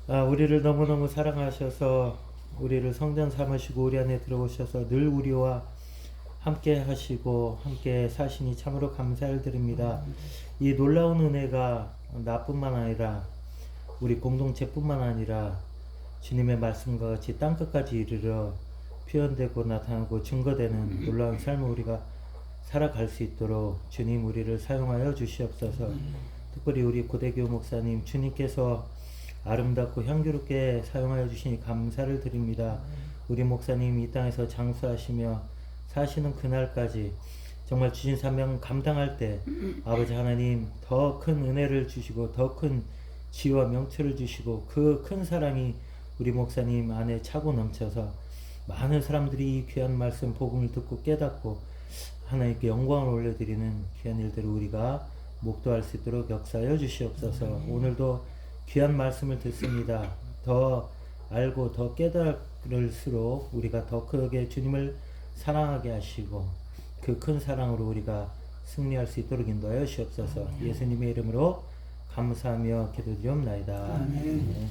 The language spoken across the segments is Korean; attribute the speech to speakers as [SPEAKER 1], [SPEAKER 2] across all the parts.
[SPEAKER 1] 우리를 너무너무 사랑하셔서 우리를 성전 삼으시고 우리 안에 들어오셔서 늘 우리와 함께 하시고 함께 사시니 참으로 감사를 드립니다. 이 놀라운 은혜가 나뿐만 아니라 우리 공동체뿐만 아니라 주님의 말씀과 같이 땅끝까지 이르러 표현되고 나타나고 증거되는 놀라운 삶을 우리가 살아갈 수 있도록 주님 우리를 사용하여 주시옵소서. 특별히 우리 고대교 목사님 주님께서 아름답고 향기롭게 사용하여 주시니 감사를 드립니다. 우리 목사님 이 땅에서 장수하시며 사시는 그날까지 정말 주신 사명 감당할 때 아버지 하나님 더 큰 은혜를 주시고 더 큰 지혜와 명철을 주시고 그 큰 사랑이 우리 목사님 안에 차고 넘쳐서 많은 사람들이 이 귀한 말씀 복음을 듣고 깨닫고 하나님께 영광을 올려드리는 귀한 일들을 우리가 목도할 수 있도록 역사하여 주시옵소서. 오늘도 귀한 말씀을 듣습니다. 더 알고 더 깨달을수록 우리가 더 크게 주님을 사랑하게 하시고 그 큰 사랑으로 우리가 승리할 수 있도록 인도하여 주시옵소서. 예수님의 이름으로 감사하며 기도드리옵나이다.
[SPEAKER 2] 네.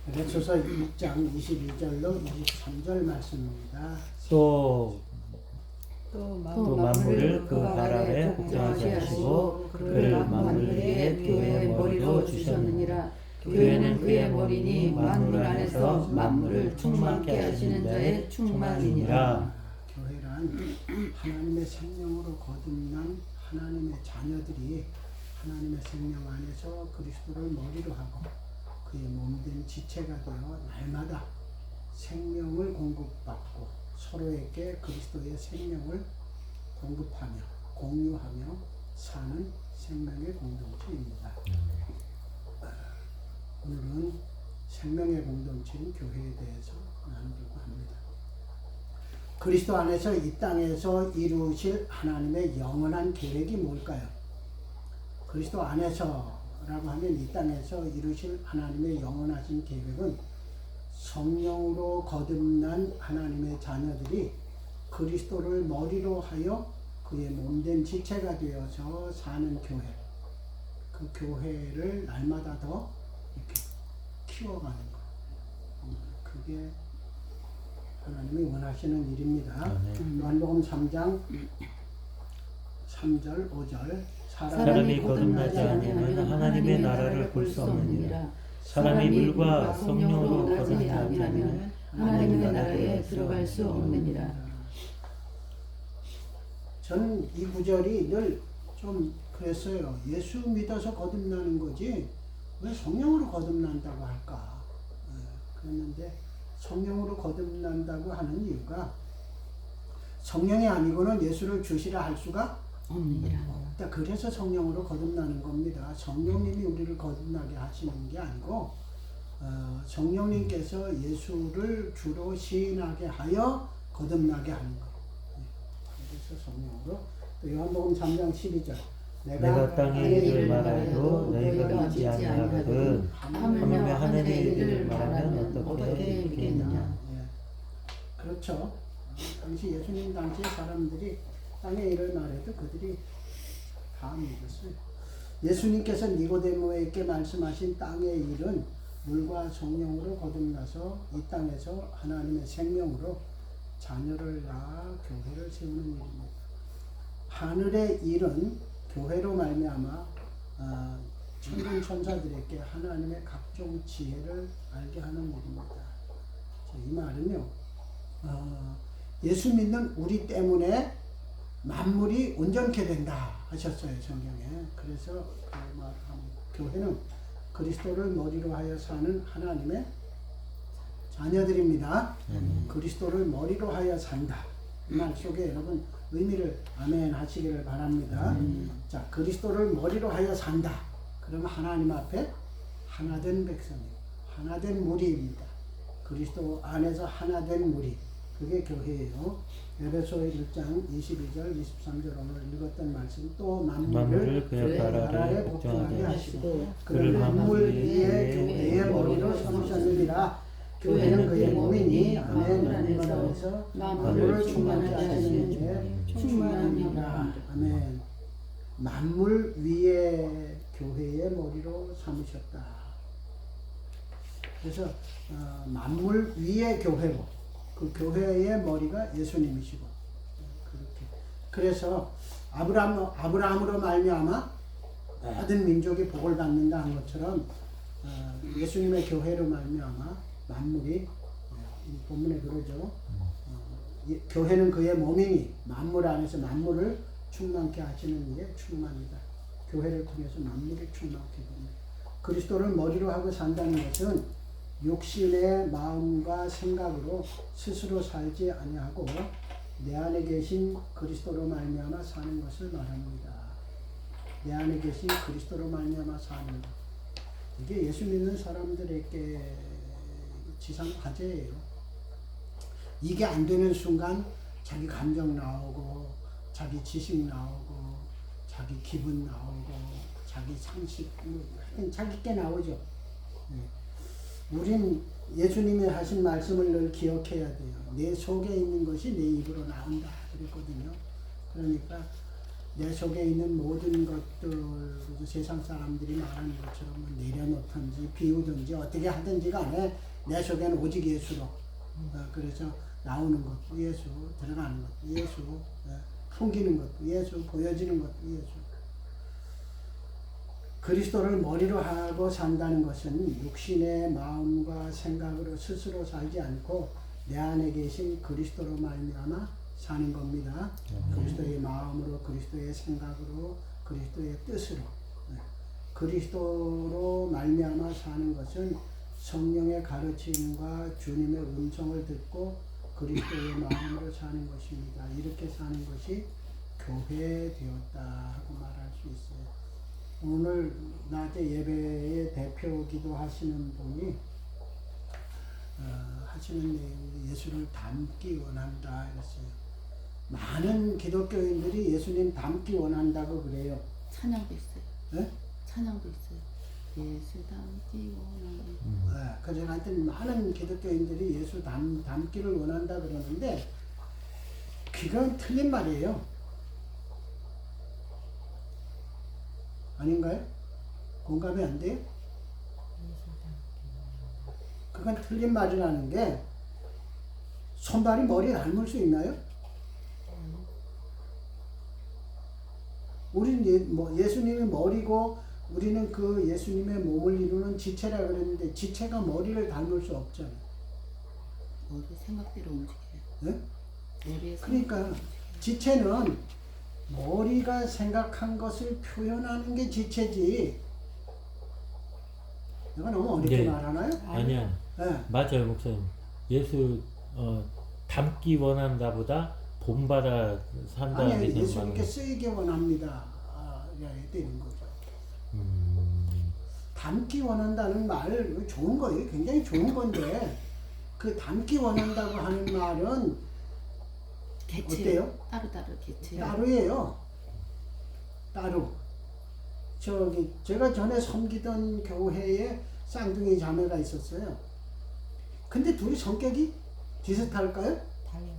[SPEAKER 2] 에베소서 1장 22절로 23절 말씀입니다.
[SPEAKER 1] 또 만물을 그 발 아래 복종하게 하시고 그를 만물 위에 교회의 머리로 주셨느니라. 교회는 그의 머리니 만물 안에서 만물을 충만케 하시는 자의 충만이니라.
[SPEAKER 2] 교회란 하나님의 생명으로 거듭난 하나님의 자녀들이 하나님의 생명 안에서 그리스도를 머리로 하고 그의 몸된 지체가 되어 날마다 생명을 공급받고 서로에게 그리스도의 생명을 공급하며 공유하며 사는 생명의 공동체입니다. 오늘은 생명의 공동체인 교회에 대해서 나누려고 합니다. 그리스도 안에서 이 땅에서 이루실 하나님의 영원한 계획이 뭘까요? 그리스도 안에서라고 하면 이 땅에서 이루실 하나님의 영원하신 계획은 성령으로 거듭난 하나님의 자녀들이 그리스도를 머리로 하여 그의 몸된 지체가 되어서 사는 교회, 그 교회를 날마다 더 이렇게 키워가는 것, 그게 하나님이 원하시는 일입니다. 요한복음 3장 3절 5절
[SPEAKER 1] 사람이 거듭나지 아니하면 하나님의 나라를 볼 수 없느니라. 사람이 물과 성령으로 거듭나지 아니하면 하나님의 나라에 들어갈 수 없느니라.
[SPEAKER 2] 저는 이 구절이 늘 좀 그랬어요. 예수 믿어서 거듭나는 거지 왜 성령으로 거듭난다고 할까? 그랬는데 성령으로 거듭난다고 하는 이유가 성령이 아니고는 예수를 주시라 할 수가 없다. 그래서 성령으로 거듭나는 겁니다. 성령님이 우리를 거듭나게 하시는 게 아니고 성령님께서 예수를 주로 시인하게 하여 거듭나게 하는 거예요. 그래서 성령으로. 또 요한복음 3장 12절
[SPEAKER 1] 내가 땅의 일을 말하여도 너희가 믿지 아니하거든 하물며 하늘의 일을 말하면 어떻게 믿겠느냐.
[SPEAKER 2] 그렇죠. 당시 예수님 당시의 사람들이 땅의 일을 말해도 그들이 다 믿었어요. 예수님께서 니고데모에게 말씀하신 땅의 일은 물과 성령으로 거듭나서 이 땅에서 하나님의 생명으로 자녀를 낳아 교회를 세우는 일입니다. 하늘의 일은 교회로 말미암아 천군 천사들에게 하나님의 각종 지혜를 알게 하는 일입니다. 이 말은요, 예수 믿는 우리 때문에 만물이 온전케 된다 하셨어요, 성경에. 그래서 교회는 그리스도를 머리로 하여 사는 하나님의 자녀들입니다. 그리스도를 머리로 하여 산다. 이 말 속에 여러분 의미를 아멘 하시기를 바랍니다. 자, 그리스도를 머리로 하여 산다. 그러면 하나님 앞에 하나된 백성이에요. 하나된 무리입니다. 그리스도 안에서 하나된 무리. 그게 교회예요. 에베소 1장 22절 23절 오늘 읽었던 말씀. 또 만물을 그의 발 아래 복종하게 하시고 그를 만물 위에 교회의 머리로 삼으셨느니라. 교회는 그의 몸이니 아멘. 안에서 만물을 충만하게 하시는 제 충만이라. 아멘. 만물 위에 교회의 머리로 삼으셨다. 그래서 만물 위의 교회로 그 교회의 머리가 예수님이시고 그렇게 그래서 아브라함으로 말미암아 모든 민족이 복을 받는다 한 것처럼 예수님의 교회로 말미암아 만물이 이 본문에 그러죠. 교회는 그의 몸이니 만물 안에서 만물을 충만케 하시는 이의 충만이다. 교회를 통해서 만물을 충만케 합니다. 그리스도를 머리로 하고 산다는 것은 육신의 마음과 생각으로 스스로 살지 아니하고 내 안에 계신 그리스도로 말미암아 사는 것을 말합니다. 내 안에 계신 그리스도로 말미암아 사는 것. 이게 예수 믿는 사람들에게 지상 과제예요. 이게 안 되는 순간 자기 감정 나오고 자기 지식 나오고 자기 기분 나오고 자기 상식 자기 게 나오죠. 우린 예수님이 하신 말씀을 늘 기억해야 돼요. 내 속에 있는 것이 내 입으로 나온다 그랬거든요. 그러니까 내 속에 있는 모든 것들 세상 사람들이 말하는 것처럼 내려놓든지 비우든지 어떻게 하든지 간에 내 속에는 오직 예수로 그래서 나오는 것도 예수, 들어가는 것도 예수, 풍기는 것도 예수, 보여지는 것도 예수. 그리스도를 머리로 하고 산다는 것은 육신의 마음과 생각으로 스스로 살지 않고 내 안에 계신 그리스도로 말미암아 사는 겁니다. 그리스도의 마음으로, 그리스도의 생각으로, 그리스도의 뜻으로. 그리스도로 말미암아 사는 것은 성령의 가르침과 주님의 음성을 듣고 그리스도의 마음으로 사는 것입니다. 이렇게 사는 것이 교회 되었다 하고 말할 수 있어요. 오늘 낮에 예배의 대표 기도하시는 분이 하시는 내용이 예수를 닮기 원한다 이랬어요. 많은 기독교인들이 예수님 닮기 원한다고 그래요.
[SPEAKER 3] 찬양도 있어요.
[SPEAKER 2] 네?
[SPEAKER 3] 찬양도 있어요. 예수 닮기 원한다.
[SPEAKER 2] 그래서 하여튼 많은 기독교인들이 예수 닮기를 원한다 그러는데 그건 틀린 말이에요. 아닌가요? 공감이 안 돼요? 그건 틀린 말이라는 게 손발이 머리 닮을 수 있나요? 우리는 예수님이 머리고 우리는 그 예수님의 몸을 이루는 지체라 그랬는데 지체가 머리를 닮을 수 없잖아요.
[SPEAKER 3] 머리 생각대로 움직여요.
[SPEAKER 2] 네?
[SPEAKER 3] 머리의
[SPEAKER 2] 그러니까 지체는 머리가 생각한 것을 표현하는 게 지체지. 내가 너무 어렵게
[SPEAKER 1] 네.
[SPEAKER 2] 말하나요?
[SPEAKER 1] 아니야.
[SPEAKER 2] 네.
[SPEAKER 1] 맞아요, 목사님. 예수 닮기 원한다보다 본받아 산다.
[SPEAKER 2] 아니 예수님께 쓰이게 원합니다. 이래야 되는 거죠. 닮기 원한다는 말 좋은 거예요. 굉장히 좋은 건데 그 닮기 원한다고 하는 말은
[SPEAKER 3] 개체
[SPEAKER 2] 어때요?
[SPEAKER 3] 따로 개체.
[SPEAKER 2] 따로예요. 따로. 제가 전에 섬기던 교회에 쌍둥이 자매가 있었어요. 근데 둘이 성격이 비슷할까요?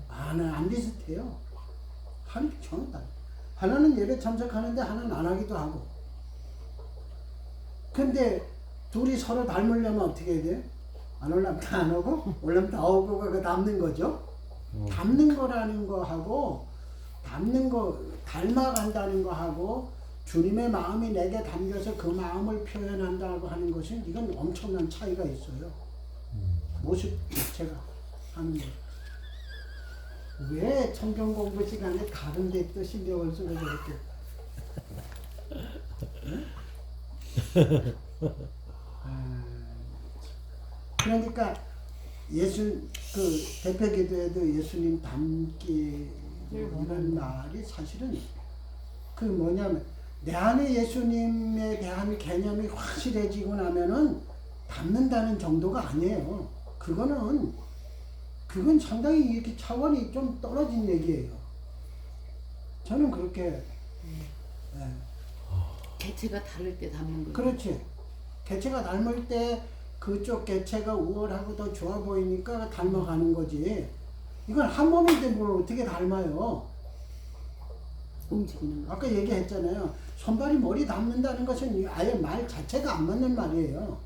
[SPEAKER 3] 달라요.
[SPEAKER 2] 안 비슷해요. 하는 게 전혀 달라요. 하나는 예배 참석하는데 하나는 안 하기도 하고. 근데 둘이 서로 닮으려면 어떻게 해야 돼요? 안 올라면 다 안 오고 올라면 다 오고 그 닮는 거죠. 닮는 거라는 거하고 닮는 거 닮아간다는 거하고 주님의 마음이 내게 담겨서 그 마음을 표현한다고 하는 것은 이건 엄청난 차이가 있어요. 모습 자체가 하는 거. 왜 성경 공부 시간에 다른 데 또 신경을 쓰고 저렇게? 그러니까 그 대표 기도에도 예수님 닮기 이런 말이 사실은 그 뭐냐면 내 안에 예수님에 대한 개념이 확실해지고 나면은 닮는다는 정도가 아니에요. 그건 상당히 이렇게 차원이 좀 떨어진 얘기예요. 저는 그렇게
[SPEAKER 3] 개체가 다를 때 닮는 거예요.
[SPEAKER 2] 그렇지. 개체가 닮을 때 그쪽 개체가 우월하고 더 좋아 보이니까 닮아가는 거지. 이건 한 몸인데 뭘 어떻게 닮아요?
[SPEAKER 3] 움직이는 거.
[SPEAKER 2] 아까 얘기했잖아요. 손발이 머리 닮는다는 것은 아예 말 자체가 안 맞는 말이에요.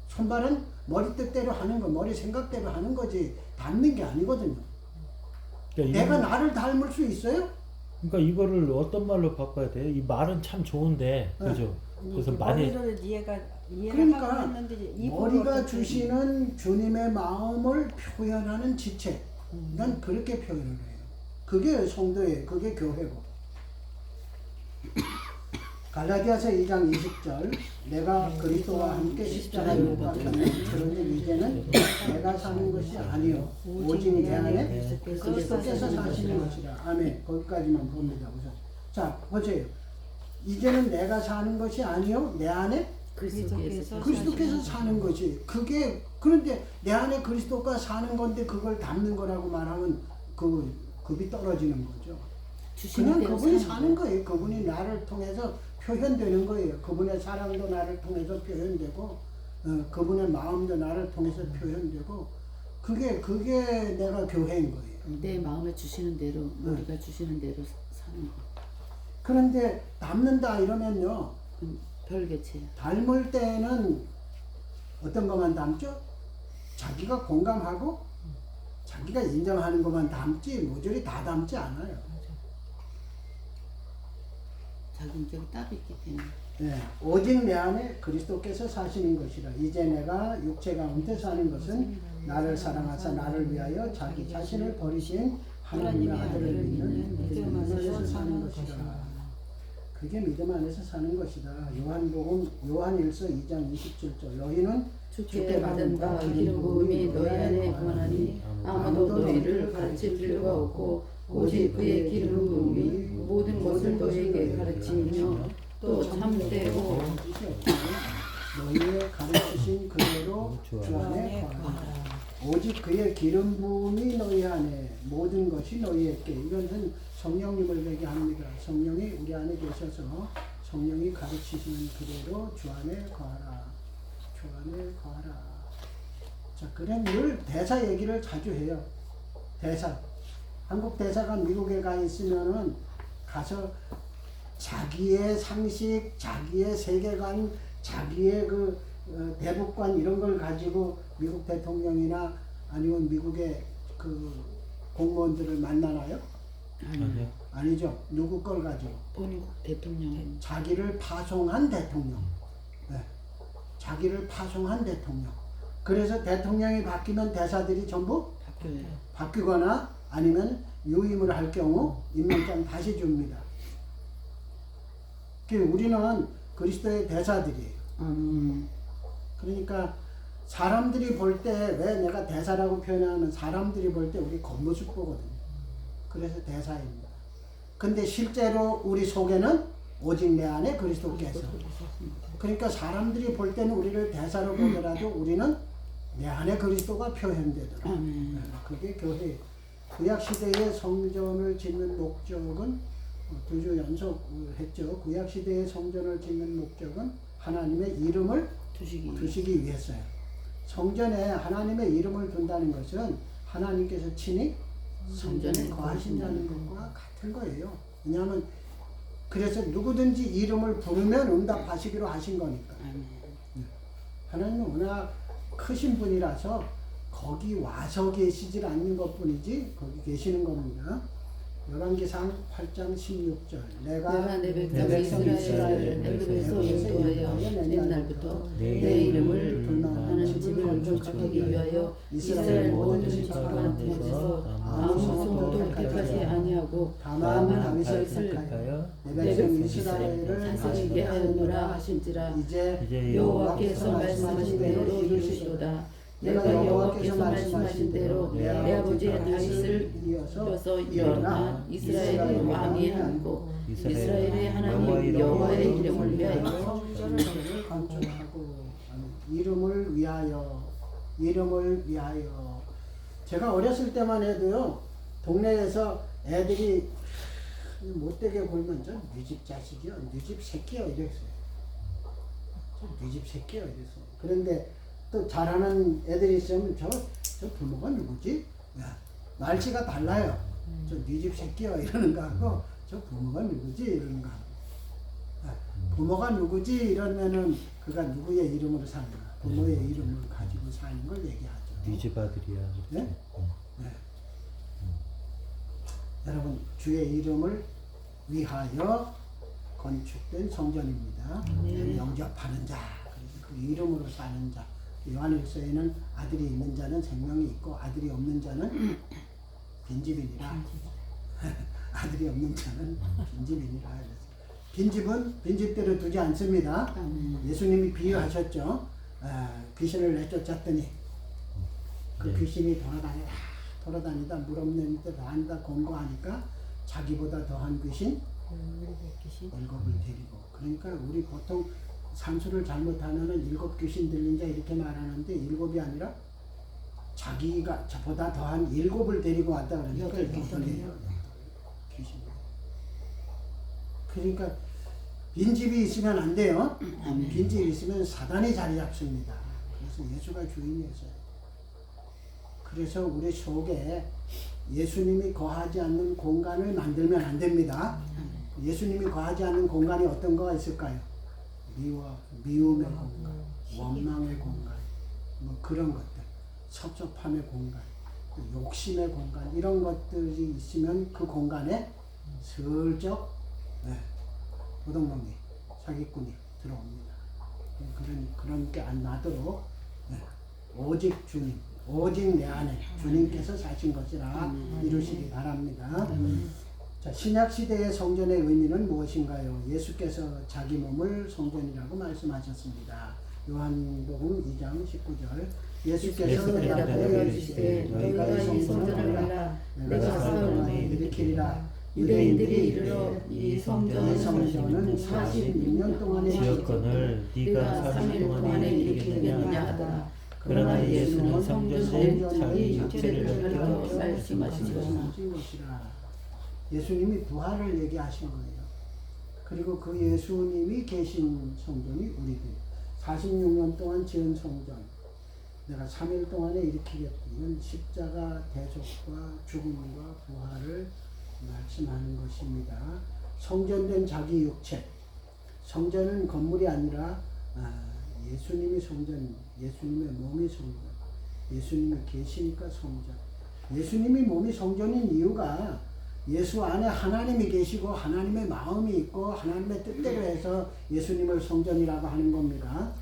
[SPEAKER 2] 손발은 머리 뜻대로 하는 거, 머리 생각대로 하는 거지 닮는 게 아니거든요.
[SPEAKER 1] 그러니까
[SPEAKER 2] 내가
[SPEAKER 1] 이거-
[SPEAKER 2] 나를 닮을 수 있어요?
[SPEAKER 1] 그러니까 이거를 어떤 말로 바꿔야 돼요? 이 말은 참 좋은데,
[SPEAKER 2] 네.
[SPEAKER 1] 그죠? 그래서 많이
[SPEAKER 4] 머리를 이해를
[SPEAKER 2] 그러니까
[SPEAKER 4] 하고 했는데 이제 입으로
[SPEAKER 2] 머리가
[SPEAKER 4] 어떻게
[SPEAKER 2] 주시는 주님의 마음을 표현하는 지체. 난 그렇게 표현을 해요. 그게 성도예요. 그게 교회고. 갈라디아서 2장 20절 내가 그리스도와 함께 십자가에 못 박혔네. 그러니 이제는 내가 사는 것이 아니요 오직 내 안에 그리스도께서 사시는 것이라. 아멘. 거기까지만 봅니다. 우선. 자 보세요. 이제는 내가 사는 것이 아니요 내 안에
[SPEAKER 3] 그리스도께서
[SPEAKER 2] 그리스도께서 사는 것이. 그게 그런데 내 안에 그리스도가 사는 건데 그걸 담는 거라고 말하면 그 급이 떨어지는 거죠.
[SPEAKER 3] 주시는
[SPEAKER 2] 그냥
[SPEAKER 3] 대로
[SPEAKER 2] 그분이
[SPEAKER 3] 사는
[SPEAKER 2] 사는 거예요. 그분이 나를 통해서 표현되는 거예요. 그분의 사랑도 나를 통해서 표현되고, 그분의 마음도 나를 통해서 표현되고, 그게 내가 교회인 거예요.
[SPEAKER 3] 내 마음에 주시는 대로 우리가 주시는 대로 사는 거.
[SPEAKER 2] 그런데 닮는다 이러면요,
[SPEAKER 3] 별개체야.
[SPEAKER 2] 닮을 때는 어떤 것만 닮죠? 자기가 공감하고, 자기가 인정하는 것만 닮지, 모조리 다 닮지 않아요.
[SPEAKER 3] 자기 인격이 따로 있기 때문에.
[SPEAKER 2] 예, 오직 내 안에 그리스도께서 사시는 것이라. 이제 내가 육체 가운데 사는 것은 나를 사랑하사 나를 위하여 자기 자신을 버리신 하나님의 아들을 믿는 믿음 안에서 사는 것이라. 그게 믿음 안에서 사는 것이다. 요한일서 2장 27절 너희는
[SPEAKER 3] 주께 받은 바 기름 부음이 너희 안에 거하나니 아무도 너희를 가르칠 필요가 없고 오직 그의 기름 부음이 모든 것을 너희에게 가르치며 또 참되고
[SPEAKER 2] 너희의 가르치신 그대로 주 안에 거하라. 오직 그의 기름 부음이 너희 안에 모든 것이 너희에게. 이것은 성령님을 얘기합니다. 성령이 우리 안에 계셔서 성령이 가르치시는 그대로 주 안에 거하라. 주 안에 거하라. 자, 그래 늘 대사 얘기를 자주 해요. 대사. 한국 대사가 미국에 가 있으면은 가서 자기의 상식, 자기의 세계관, 자기의 대북관 이런 걸 가지고 미국 대통령이나 아니면 미국의 그 공무원들을 만나나요?
[SPEAKER 1] 아니요.
[SPEAKER 2] 아니죠. 누구 걸 가지고?
[SPEAKER 3] 본국 대통령.
[SPEAKER 2] 자기를 파송한 대통령. 네. 자기를 파송한 대통령. 그래서 대통령이 바뀌면 대사들이 전부
[SPEAKER 3] 바뀌어요.
[SPEAKER 2] 바뀌거나 아니면 유임을 할 경우 임명장 다시 줍니다. 우리는 그리스도의 대사들이에요. 그러니까 사람들이 볼 때 왜 내가 대사라고 표현하면 사람들이 볼 때 우리 겉모습 보거든요. 그래서 대사입니다. 근데 실제로 우리 속에는 오직 내 안에 그리스도께서. 그러니까 사람들이 볼 때는 우리를 대사로 보더라도 우리는 내 안에 그리스도가 표현되더라. 그게 교회. 구약시대의 성전을 짓는 목적은 2주 연속 했죠. 구약시대의 성전을 짓는 목적은 하나님의 이름을 두시기 위해서요. 성전에 하나님의 이름을 둔다는 것은 하나님께서 친히 성전에 거하신다는 것과 같은 거예요. 왜냐하면 그래서 누구든지 이름을 부르면 응답하시기로 하신 거니까. 하나님은 워낙 크신 분이라서 거기 와서 계시질 않는 것뿐이지 거기 계시는 겁니다. 열왕기상 8장 16절 내가
[SPEAKER 3] 내 백성 이스라엘을 애굽에서 인도하여 옛날부터 내 이름을 불망하는 집을 축복하기 위하여 이스라엘 모든 지파한테서 아무 성도 택하지 아니하고 다만 다윗을 택하여 내 백성 이스라엘을 다스리게 하였노라 하신지라.
[SPEAKER 2] 이제
[SPEAKER 3] 여호와께서 말씀하신 대로 이루시도다. 내가 여호와께서 말씀하신 대로 내 아버지의 다윗을 이어서 일어나 이스라엘의 왕이 하고 이스라엘의 하나님 여호와의 이름을 위하여
[SPEAKER 2] 성전을 건축하고 이름을 위하여. 제가 어렸을 때만 해도요 동네에서 애들이 못되게 굴면 저 네 집 자식이요, 네 집 새끼요 이랬어요. 네 집 새끼요 이랬어요. 그런데 또 잘하는 애들이 있으면 저 부모가 누구지? 야, 말씨가 달라요. 저 네 집 새끼요 이러는 거 하고 저 부모가 누구지 이러는 거 하고. 부모가 누구지 이러면은 그가 누구의 이름으로 사는가. 부모의 이름을 가지고 사는 걸 얘기하죠.
[SPEAKER 1] 네 집 아들이야.
[SPEAKER 2] 네? 네. 여러분 주의 이름을 위하여 건축된 성전입니다. 영접하는 자, 그래서 그 이름으로 사는 자. 요한일서에는 아들이 있는 자는 생명이 있고 아들이 없는 자는 빈집이니라. 아들이 없는 자는 빈집이니라. 빈집은 빈집대로 두지 않습니다. 예수님이 비유하셨죠. 귀신을 내쫓았더니 그
[SPEAKER 1] 네.
[SPEAKER 2] 귀신이 돌아다니다 물 없는 데 다니다 권고하니까 자기보다 더한 귀신 일곱을 데리고. 그러니까 우리 보통 산수를 잘못하면은 7 귀신 들린 자 이렇게 말하는데 7이 아니라 자기가 보다 더한 7을 데리고 왔다 그러니까 8이에요. 귀신. 그러니까 빈집이 있으면 안 돼요. 빈집이 있으면 사단이 자리 잡습니다. 그래서 예수가 주인이었어요. 그래서 우리 속에 예수님이 거하지 않는 공간을 만들면 안 됩니다. 예수님이 거하지 않는 공간이 어떤 거가 있을까요? 미움의 공간, 원망의 공간, 뭐 그런 것들, 섭섭함의 공간, 욕심의 공간, 이런 것들이 있으면 그 공간에 슬쩍 도둑놈이, 사기꾼이 들어옵니다. 그런 게 안 나도록 오직 주님, 오직 내 안에 주님께서 사신 것이라 이루시기 바랍니다. 자, 신약 시대의 성전의 의미는 무엇인가요? 예수께서 자기 몸을 성전이라고 말씀하셨습니다. 요한복음 2장 19절. 예수께서
[SPEAKER 3] 대답하여 이르시되 너희가 이 성전을 갈라 내가 사흘 만에 일으키리라. 유대인들이 이르러 이 성전은 46년 동안에
[SPEAKER 1] 지었건을 네가 3일 동안에 일으키느냐 하더라. 그러나 예수는 성전에 자기 육체를 가리켜 말씀하시더라.
[SPEAKER 2] 예수님이 부활을 얘기하신 거예요. 그리고 그 예수님이 계신 성전이 우리들 46년 동안 지은 성전, 내가 3일 동안에 일으키겠다. 이건 십자가 대속과 죽음과 부활을 말씀하는 것입니다. 성전된 자기 육체, 성전은 건물이 아니라 예수님이 성전, 예수님의 몸이 성전, 예수님이 계시니까 성전. 예수님이 몸이 성전인 이유가 예수 안에 하나님이 계시고 하나님의 마음이 있고 하나님의 뜻대로 해서 예수님을 성전이라고 하는 겁니다.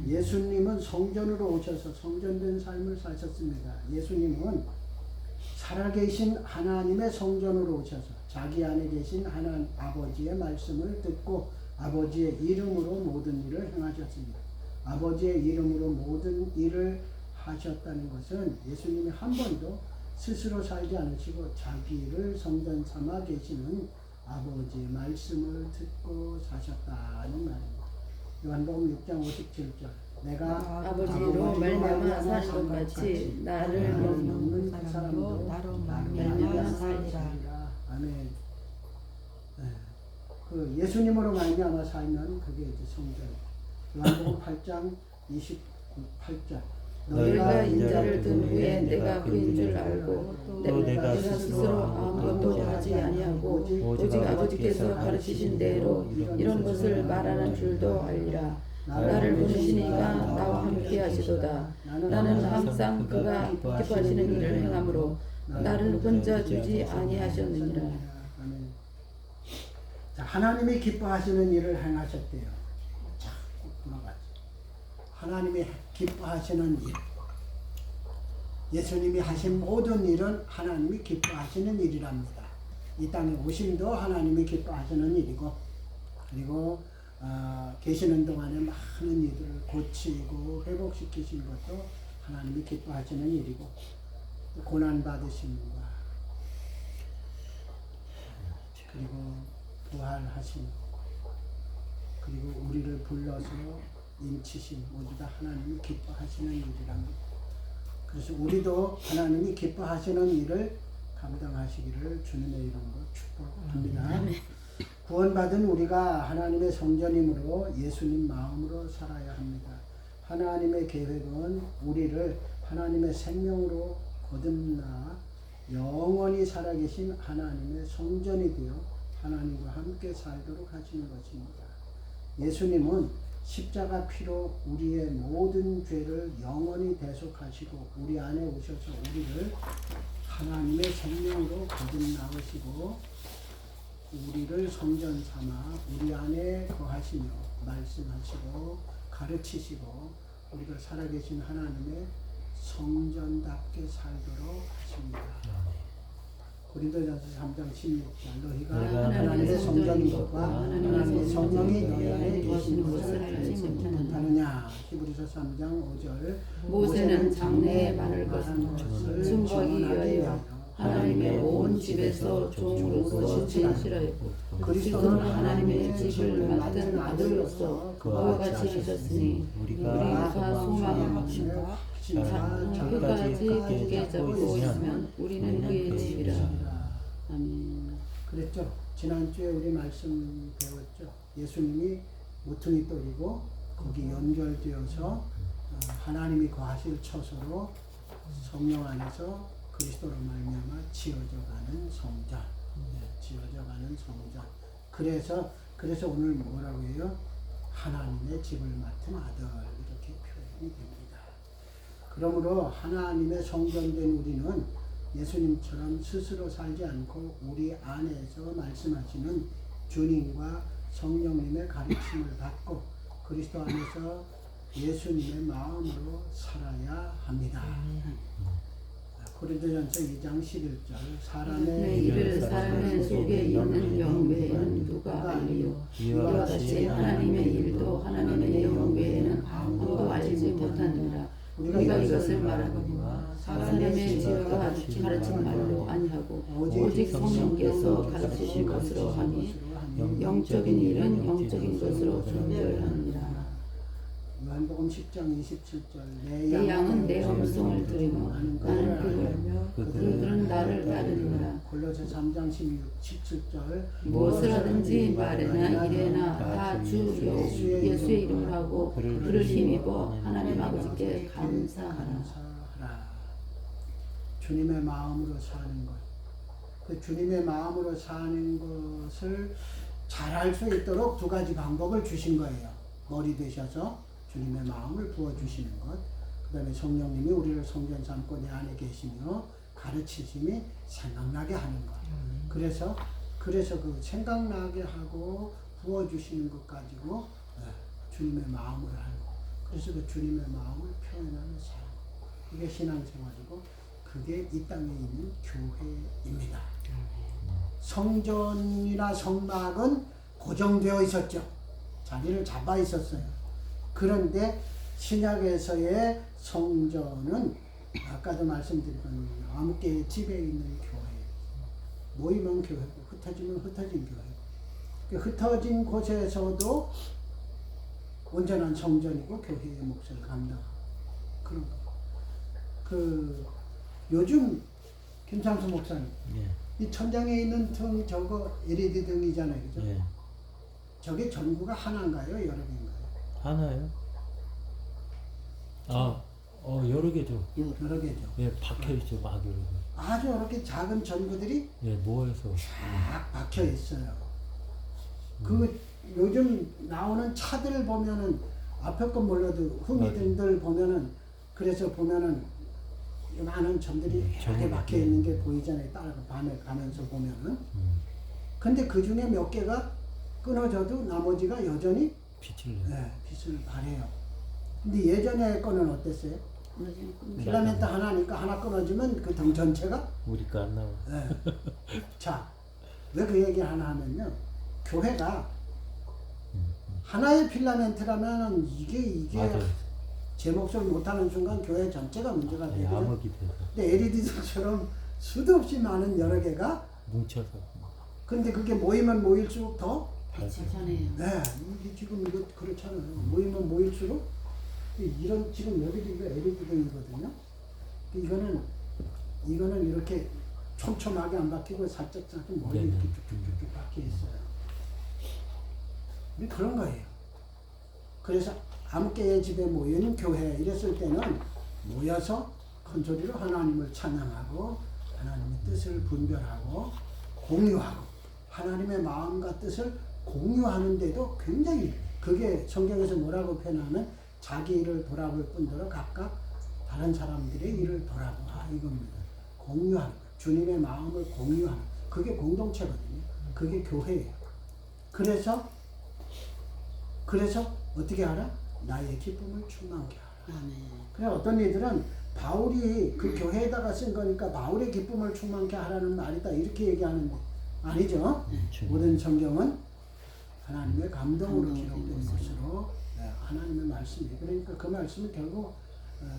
[SPEAKER 2] 예수님은 성전으로 오셔서 성전된 삶을 사셨습니다. 예수님은 살아계신 하나님의 성전으로 오셔서 자기 안에 계신 하나님 아버지의 말씀을 듣고 아버지의 이름으로 모든 일을 행하셨습니다. 아버지의 이름으로 모든 일을 하셨다는 것은 예수님이 한 번도 스스로 살지 않으시고 자기를 성전 삼아 계시는 아버지의 말씀을 듣고 사셨다는 말입니다. 요한복음 6장 57절. 내가
[SPEAKER 3] 아버지로 말미암아 사는 것 같이 나를
[SPEAKER 2] 먹는 사람도
[SPEAKER 4] 나로 말미암아 살리라.
[SPEAKER 2] 아멘. 그 예수님으로 말미암아 살면 그게 이제 성전. 요한복음 8장 28절.
[SPEAKER 3] 너희가 인자를 든 후에 내가 그인 줄 알고 또 내가 스스로 아무것도 하지 아니하고 오직 아버지께서 가르치신 대로 이런 것을 말하는 줄도 알리라. 나를 보내시니가 나와 함께 하시도다. 나는 항상 그가 기뻐하시는 일을 행함으로 나를 혼자 두지 아니하셨느니라.
[SPEAKER 2] 자, 하나님이 기뻐하시는 일을 행하셨대요. 자, 돌아가죠. 하나님이 기뻐하시는 일. 예수님이 하신 모든 일은 하나님이 기뻐하시는 일이랍니다. 이 땅에 오심도 하나님이 기뻐하시는 일이고, 그리고 계시는 동안에 많은 일들을 고치고 회복시키신 것도 하나님이 기뻐하시는 일이고, 고난받으신 것, 그리고 부활하신 것, 그리고 우리를 불러서 인치신 모두 다 하나님이 기뻐하시는 일이랍니다. 그래서 우리도 하나님이 기뻐하시는 일을 감당하시기를 주님의 이름으로 축복합니다. 구원받은 우리가 하나님의 성전이므로 예수님 마음으로 살아야 합니다. 하나님의 계획은 우리를 하나님의 생명으로 거듭나 영원히 살아계신 하나님의 성전이 되어 하나님과 함께 살도록 하시는 것입니다. 예수님은 십자가 피로 우리의 모든 죄를 영원히 대속하시고 우리 안에 오셔서 우리를 하나님의 생명으로 거듭나으시고 우리를 성전 삼아 우리 안에 거하시며 말씀하시고 가르치시고 우리가 살아계신 하나님의 성전답게 살도록 하십니다. 고린도전서 3장 16절 너희가 하나님의 성전인 것과 하나님의 성령이 너희 안에 계시는 것을 알지 못하느냐. 히브리서 3장 5절
[SPEAKER 3] 모세는 장래에 말할 것을 증거하기 위하여 하나님의 온 집에서 종으로서 진실하였고 그리스도는 하나님의 집을 맡은 아들로서 그와 같이 하셨으니 우리가 소망과 끝까지 굳게 잡고 있으면 우리는 그의 집이라. 아멘.
[SPEAKER 2] 그랬죠. 지난주에 우리 말씀 배웠죠. 예수님이 모퉁이 돌이고 거기 연결되어서 하나님이 거하실 처소로 성령 안에서 그리스도로 말미암아 지어져가는 성전, 지어져가는 성전. 그래서 오늘 뭐라고 해요? 하나님의 집을 맡은 아들 이렇게 표현이 됩니다. 그러므로 하나님의 성전된 우리는 예수님처럼 스스로 살지 않고 우리 안에서 말씀하시는 주님과 성령님의 가르침을 받고 그리스도 안에서 예수님의 마음으로 살아야 합니다. 고린도전서 2장 11절 사람의
[SPEAKER 3] 일을 사람의 속에 있는 영 외에는 누가 알리요 이와 같이 하나님의 일도 하나님의 영 외에는 아무도 알지 못하느니라. 우리가 이것을 말하거니와 사람의 지혜가 가르친 말로 아니하고 오직 성령께서 가르치신 것으로 하니 영적인 일은 영적인 것으로 분별하느니라.
[SPEAKER 2] 요한복음 10장 27절
[SPEAKER 3] 내 양은 내 음성을 들으며 나는 그걸 그들은 나를 따르느니라.
[SPEAKER 2] 골로새 3장 17절
[SPEAKER 3] 무엇을 하든지 말이나 이래나 다 주 예수의 이름을 하고 그를 힘입어 하나님 아버지께 감사하라.
[SPEAKER 2] 주님의 마음으로 사는 것. 그 주님의 마음으로 사는 것을 잘할 수 있도록 두 가지 방법을 주신 거예요. 머리 되셔서 주님의 마음을 부어주시는 것. 그 다음에 성령님이 우리를 성전 삼고 내 안에 계시며 가르치심이 생각나게 하는 것. 그래서 그 생각나게 하고 부어주시는 것 가지고 주님의 마음을 알고 그래서 그 주님의 마음을 표현하는 삶. 그게 신앙생활이고 그게 이 땅에 있는 교회입니다. 성전이나 성막은 고정되어 있었죠. 자리를 잡아 있었어요. 그런데 신약에서의 성전은 아까도 말씀드린 아무개 집에 있는 교회, 모이면 교회고 흩어지면 흩어진 교회. 흩어진 곳에서도 온전한 성전이고 교회의 몫을 감당하고 그런 거. 요즘 김창수 목사님, 이 천장에 있는 등 저거 LED 등이잖아요, 그죠? 저게 전구가 하나인가요, 여러 개인가요?
[SPEAKER 1] 하나요? 여러 개죠.
[SPEAKER 2] 여러 개죠.
[SPEAKER 1] 예, 박혀 있죠, 막 여러 개.
[SPEAKER 2] 아주 이렇게 작은 전구들이
[SPEAKER 1] 예, 모여서.
[SPEAKER 2] 쫙 박혀 있어요. 그 요즘 나오는 차들 보면은 앞에 건 몰라도 후미등들 보면은 그래서 보면은 많은 점들이 이렇게 박혀 있는 게 보이잖아요. 따라 밤에 가면서 보면은. 근데 그 중에 몇 개가 끊어져도 나머지가 여전히 빛을 발해요. 근데 예전에 거는 어땠어요? 필라멘트 하나니까 하나 끊어지면 그 등 전체가
[SPEAKER 1] 우리가 안 나와.
[SPEAKER 2] 자, 왜 그 얘기를 하나 하면요. 교회가 하나의 필라멘트라면 이게
[SPEAKER 1] 맞아요.
[SPEAKER 2] 제 몫을 못하는 순간 교회 전체가 문제가 되거든요.
[SPEAKER 1] 암흑이 돼서.
[SPEAKER 2] 근데 LED들처럼 수도 없이 많은 여러 개가
[SPEAKER 1] 뭉쳐서.
[SPEAKER 2] 근데 그게 모이면 모일수록 더
[SPEAKER 3] 괜찮아요.
[SPEAKER 2] 네, 이게 지금 이거 그렇잖아요. 모이면 모일수록 이런 지금 여기도 이거 LED 등이거든요. 이거는 이렇게 촘촘하게 안 박히고 살짝 멀리 이렇게 쭉쭉쭉 박혀 있어요. 그런 거예요. 그래서 아무개의 집에 모이는 교회 이랬을 때는 모여서 큰 소리로 하나님을 찬양하고 하나님의 뜻을 분별하고 공유하고 하나님의 마음과 뜻을 공유하는데도 굉장히 그게 성경에서 뭐라고 표현하면 자기 일을 돌아볼 뿐더러 각각 다른 사람들의 일을 돌아보아 이겁니다. 공유하는 주님의 마음을 공유하는 그게 공동체거든요. 그게 교회예요. 그래서 어떻게 하라? 나의 기쁨을 충만케 하라.
[SPEAKER 3] 아멘.
[SPEAKER 2] 그래 어떤 이들은 바울이 그 교회에다가 쓴 거니까 바울의 기쁨을 충만케 하라는 말이다 이렇게 얘기하는데 아니죠. 모든 성경은 하나님의 감동으로 기록된 것으로 하나님의 말씀이에요. 그러니까 그 말씀은 결국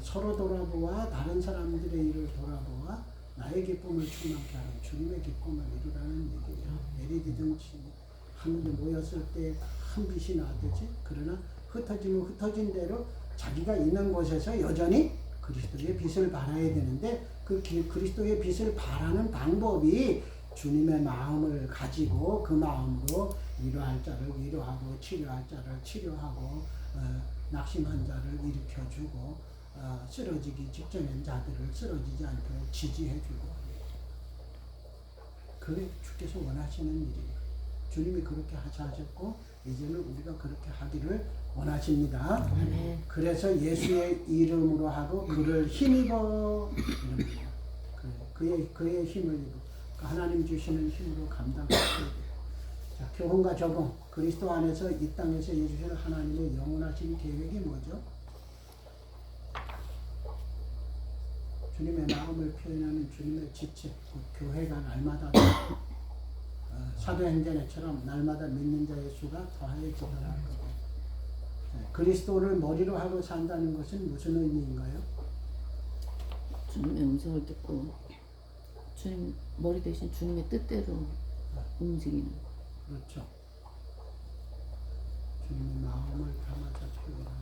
[SPEAKER 2] 서로 돌아보아 다른 사람들의 일을 돌아보아 나의 기쁨을 충만케 하는 주님의 기쁨을 이루라는 얘기예요. 예리디든지 한 군데 모였을 때 큰 빛이 나듯이 그러나 흩어지면 흩어진 대로 자기가 있는 곳에서 여전히 그리스도의 빛을 발하야 되는데 그 그리스도의 빛을 발하는 방법이 주님의 마음을 가지고 그 마음으로 위로할 자를 위로하고 치료할 자를 치료하고 낙심한 자를 일으켜주고 쓰러지기 직전인 자들을 쓰러지지 않도록 지지해주고 그게 주께서 원하시는 일이에요. 주님이 그렇게 하셨고 이제는 우리가 그렇게 하기를 원하십니다. 그래서 예수의 이름으로 하고 그를 힘입어 이릅니다. 그의 힘을 입어 하나님 주시는 힘으로 감당하셔야 돼요. 자, 교훈과 적용. 그리스도 안에서 이 땅에서 이루실 하나님의 영원하신 계획이 뭐죠? 주님의 마음을 표현하는 주님의 지체, 교회가 날마다 사도행전처럼 날마다 믿는 자의 수가 더하여지더라 할 거고. 그리스도를 머리로 하고 산다는 것은 무슨 의미인가요?
[SPEAKER 3] 주님의 음성을 듣고 주님 머리 대신 주님의 뜻대로 움직이는.
[SPEAKER 2] 그렇죠. 주님의 마음을 담아서 표현하는.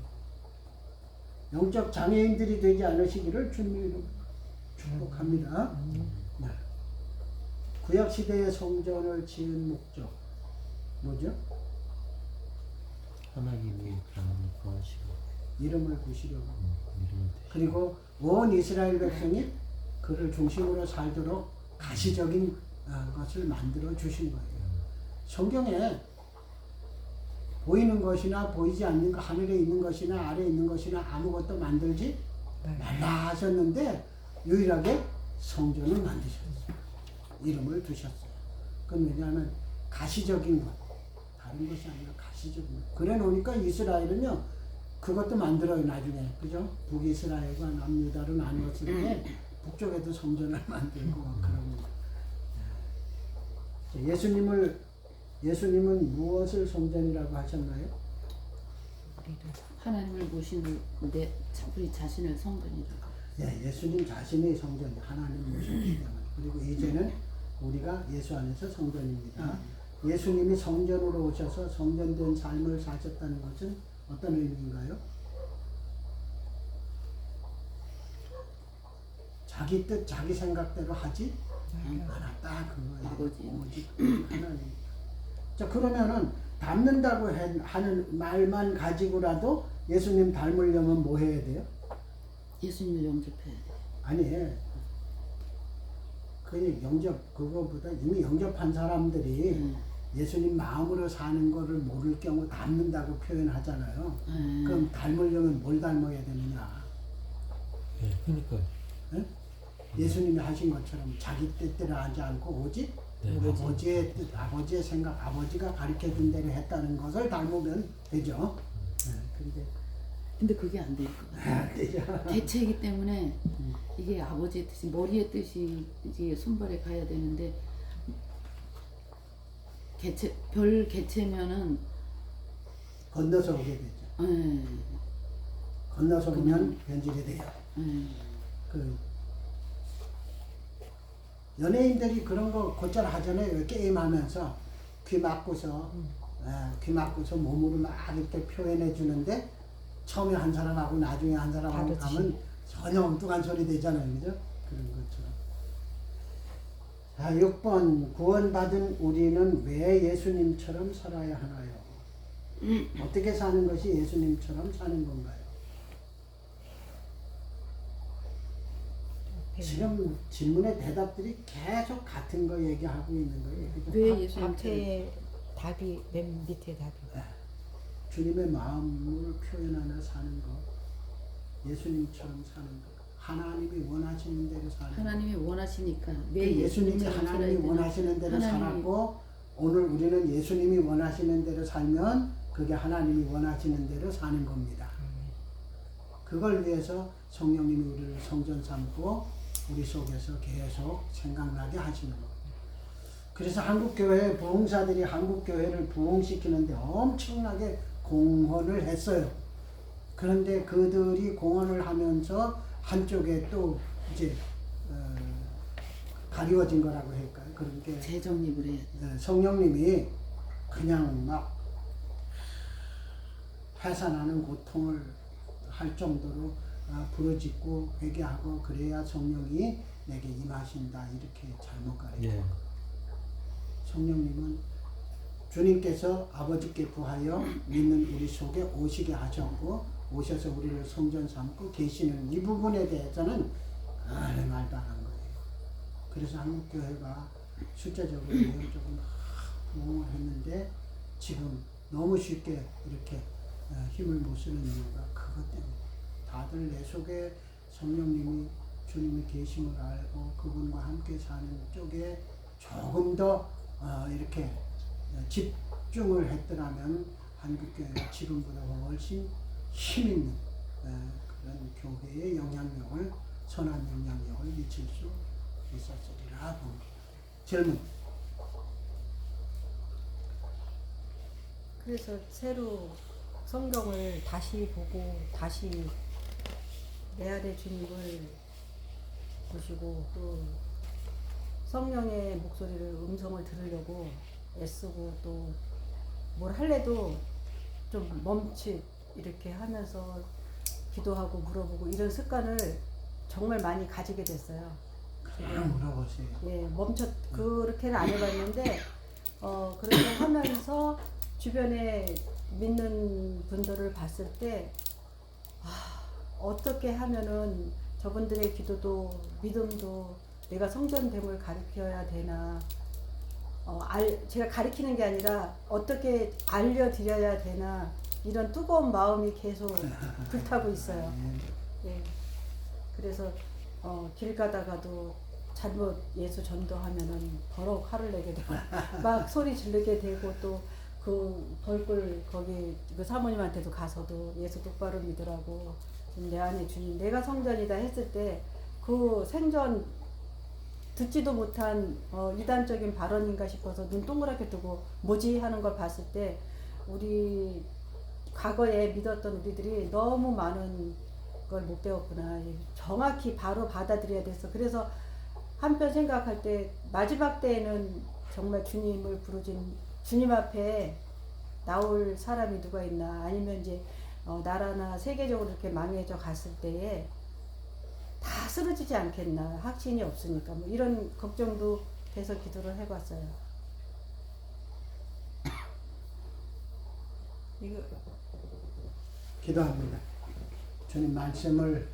[SPEAKER 2] 영적 장애인들이 되지 않으시기를 주님으로 축복합니다. 네. 구약 시대의 성전을 지은 목적 뭐죠?
[SPEAKER 1] 하나님이 나를 구하시고
[SPEAKER 2] 이름을 부시려고.
[SPEAKER 1] 이름을
[SPEAKER 2] 그리고 온 이스라엘 백성이 그를 중심으로 살도록 가시적인 것을 만들어 주신 거예요. 성경에 보이는 것이나 보이지 않는 것, 하늘에 있는 것이나 아래에 있는 것이나 아무것도 만들지 말라 하셨는데 유일하게 성전을 만드셨어요. 이름을 두셨어요. 그건 왜냐하면 가시적인 것, 다른 것이 아니라 가시적인 것. 그래 놓으니까 이스라엘은요, 그것도 만들어요, 나중에. 그죠? 북이스라엘과 남유다로 나누었을 때 북쪽에도 성전을 만들고 그럽니다. 예수님은 무엇을 성전이라고 하셨나요?
[SPEAKER 3] 하나님을 모시는 우리 자신을 성전이라고.
[SPEAKER 2] 예, 예수님 자신이 성전, 하나님 모시기 때문에. 그리고 이제는 우리가 예수 안에서 성전입니다. 예수님이 성전으로 오셔서 성전된 삶을 사셨다는 것은 어떤 의미인가요? 자기 뜻, 자기 생각대로 하지 않았다. 그거예요. 오직 하나님. 자, 그러면은 닮는다고 하는 말만 가지고라도 예수님 닮으려면 뭐 해야 돼요?
[SPEAKER 3] 예수님을 영접해야 돼.
[SPEAKER 2] 아니, 그냥 그거보다 이미 영접한 사람들이 예수님 마음으로 사는 거를 모를 경우 닮는다고 표현하잖아요. 그럼 닮으려면 뭘 닮아야 되느냐?
[SPEAKER 1] 예, 그러니까
[SPEAKER 2] 네? 예수님이 하신 것처럼 자기 뜻대로 하지 않고 오직 아버지의 뜻, 아버지의 생각, 아버지가 가르쳐준 대로 했다는 것을 닮으면 되죠. 네,
[SPEAKER 3] 근데 그게 안 될 것 같아요. 대체이기 때문에 이게 아버지의 뜻이, 머리의 뜻이 이제 손발에 가야 되는데 별 개체면은
[SPEAKER 2] 건너서 오게 되죠. 건너서 오면 변질이 돼요. 그 연예인들이 그런 거 곧잘 하잖아요. 게임하면서 귀 막고서 몸으로 막 이렇게 표현해 주는데 처음에 한 사람하고 나중에 한 사람하고 가면 전혀 엉뚱한 소리 되잖아요. 그죠? 그런 것처럼. 자, 6번. 구원받은 우리는 왜 예수님처럼 살아야 하나요? 어떻게 사는 것이 예수님처럼 사는 건가요? 지금 질문의 대답들이 계속 같은 거 얘기하고 있는 거예요. 그죠?
[SPEAKER 3] 왜 예수님처럼?
[SPEAKER 4] 앞에 답이 맨 밑에 답이
[SPEAKER 2] 주님의 마음을 표현하며 사는 것, 예수님처럼 사는 것, 하나님이 원하시는 대로 사는 것.
[SPEAKER 3] 하나님이 원하시니까
[SPEAKER 2] 예수님이 하나님이 원하시는 대로 살았고 오늘 우리는 예수님이 원하시는 대로 살면 그게 하나님이 원하시는 대로 사는 겁니다. 그걸 위해서 성령님이 우리를 성전 삼고 우리 속에서 계속 생각나게 하시는 겁니다. 그래서 한국교회 부흥사들이 한국교회를 부흥시키는데 엄청나게 공헌을 했어요. 그런데 그들이 공헌을 하면서 한쪽에 또 이제 가리워진 거라고 할까요? 그렇게
[SPEAKER 3] 재정립을 해야 돼.
[SPEAKER 2] 성령님이 그냥 막 해산하는 고통을 할 정도로 부르짖고 회개하고 그래야 성령이 내게 임하신다 이렇게 잘못 가르쳐.
[SPEAKER 1] 예.
[SPEAKER 2] 성령님은 주님께서 아버지께 구하여 믿는 우리 속에 오시게 하셨고 오셔서 우리를 성전 삼고 계시는 이 부분에 대해서는 아무 말도 안 한 거예요. 그래서 한국교회가 숫자적으로 내용적으로 부흥을 했는데 지금 너무 쉽게 이렇게 힘을 못 쓰는 이유가 그것 때문에 다들 내 속에 성령님이 주님이 계심을 알고 그분과 함께 사는 쪽에 조금 더 이렇게 집중을 했더라면 한국교회가 지금보다 훨씬 힘있는 그런 교회의 영향력을 선한 영향력을 미칠 수 있었으리라 봅니다. 질문.
[SPEAKER 4] 그래서 새로 성경을 다시 보고 다시 내 안에 주님을 보시고 또 성령의 목소리를 음성을 들으려고 애쓰고 또 뭘 할래도 좀 멈칫 이렇게 하면서 기도하고 물어보고 이런 습관을 정말 많이 가지게 됐어요.
[SPEAKER 2] 그냥 물어보세요.
[SPEAKER 4] 예, 그렇게는 안 해봤는데 그렇게 하면서 주변에 믿는 분들을 봤을 때 어떻게 하면은 저분들의 기도도 믿음도 내가 성전됨을 가르쳐야 되나 제가 가르치는 게 아니라 어떻게 알려드려야 되나 이런 뜨거운 마음이 계속 불타고 있어요. 예. 그래서 길 가다가도 잘못 예수 전도하면은 버럭 화를 내게 되고 막 소리 지르게 되고 또 그 벌꿀 거기 그 사모님한테도 가서도 예수 똑바로 믿으라고 내 안에 주님 내가 성전이다 했을 때 그 생전 듣지도 못한 이단적인 발언인가 싶어서 눈 동그랗게 뜨고 뭐지 하는 걸 봤을 때 우리 과거에 믿었던 우리들이 너무 많은 걸 못 배웠구나. 정확히 바로 받아들여야 됐어. 그래서 한편 생각할 때 마지막 때에는 정말 주님을 부르진 주님 앞에 나올 사람이 누가 있나 아니면 이제 나라나 세계적으로 이렇게 망해져 갔을 때에 다 쓰러지지 않겠나 확신이 없으니까 뭐 이런 걱정도 돼서 기도를 해봤어요. 이거
[SPEAKER 2] 기도합니다. 주님 말씀을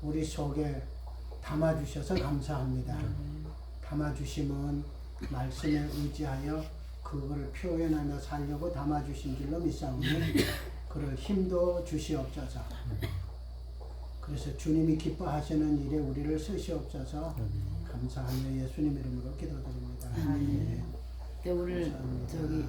[SPEAKER 2] 우리 속에 담아주셔서 감사합니다. 담아주심은 말씀에 의지하여 그걸 표현하며 살려고 담아주신 줄로 믿사오니 그럴 힘도 주시옵소서. 그래서 주님이 기뻐하시는 일에 우리를 쓰시옵소서. 감사하며 예수님 이름으로 기도드립니다.
[SPEAKER 3] 오늘
[SPEAKER 2] 감사합니다.
[SPEAKER 3] 저기